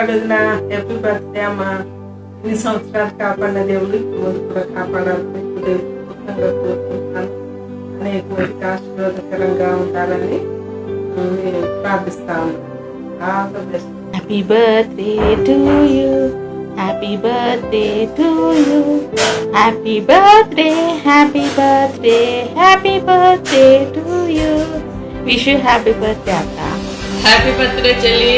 అడుగున happy birthday అమ్మా. ఇన్ని సంవత్సరాలు కాపాడిన దేవుడు ముందు కూడా కాపాడాలని దేవుడు కోరుకుంటున్నాను. అనేక మందికి ఆశీర్వాదకరంగా ఉండాలని నేను ప్రార్థిస్తాను. All the best. Happy birthday to you. Happy birthday to you. Happy birthday, happy birthday, happy birthday to you. Wish you happy birthday, Akka. Happy birthday చెల్లి.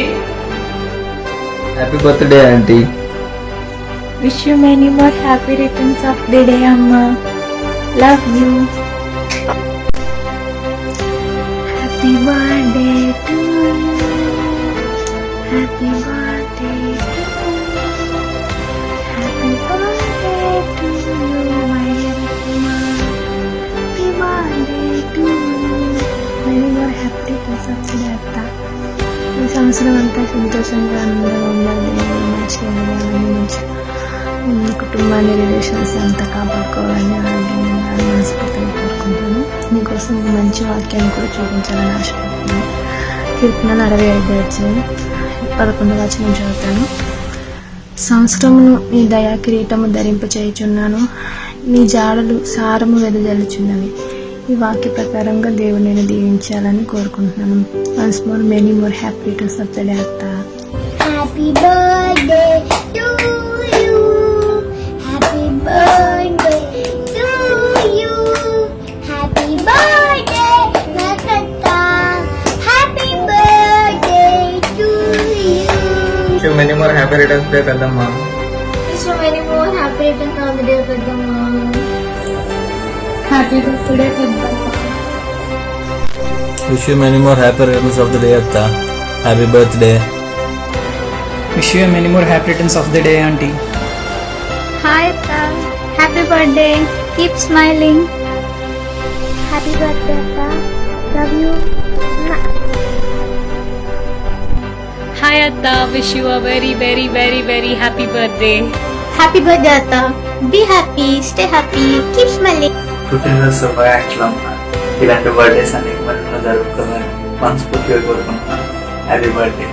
Happy birthday aunty. Wish you many more happy returns of the day, Amma. Love you. Happy birthday to you. Happy birthday to you. Happy birthday to you, my dear Amma. Happy birthday to you. Many more happy returns of the day, Akka. ఈ సంవత్సరం అంతా సంతోషంగా ఆనందంగా ఉండాలి. మంచిగా కుటుంబాన్ని relations అంతా కాపాడుకోవాలని ఆరోగ్యంగా ఉండాలని మనస్ఫూర్తిగా కోరుకుంటున్నాను. నీకోసం మంచి వాక్యాన్ని కూడా చూపించాలని ఆశపడుతున్నాను. కీర్తనలు 65 11 వచనం చదువుతాను. సంవత్సరమును నీ దయా కిరీటము ధరింపచేయుచున్నాను, నీ జాడలు సారము వెదజల్లుచున్నవి. ఈ వాక్య ప్రకారంగా దేవుడు నేను దీవించాలని కోరుకుంటున్నాను. Once more many more happy returns of the day అత్త. Happy birthday to you. Happy birthday to you. Happy birthday, Nasata. Happy birthday to you. Many more happy returns day పెద్దమ్మ. Wish you many more happy returns of the day, Peddamma. Happy birthday పెద్దమ్మ. Wish you many more happy returns of the day, Atta. Happy birthday. Wish you many more happy returns of the day, auntie. Hi Atta. Happy birthday. Keep smiling. Happy birthday, Atta. Love you. Hi, Atta. Wish you a very, very, very, very happy birthday. Happy birthday Atta. Be happy. Stay happy. Keep smiling. పుట్టినరోజు శుభాకాంక్షలు అమ్మా. ఇలాంటి birthdays అనేక మందిలో జరుపుకోవాలని మనస్ఫూర్తిగా కోరుకుంటున్నాను. Happy birthday.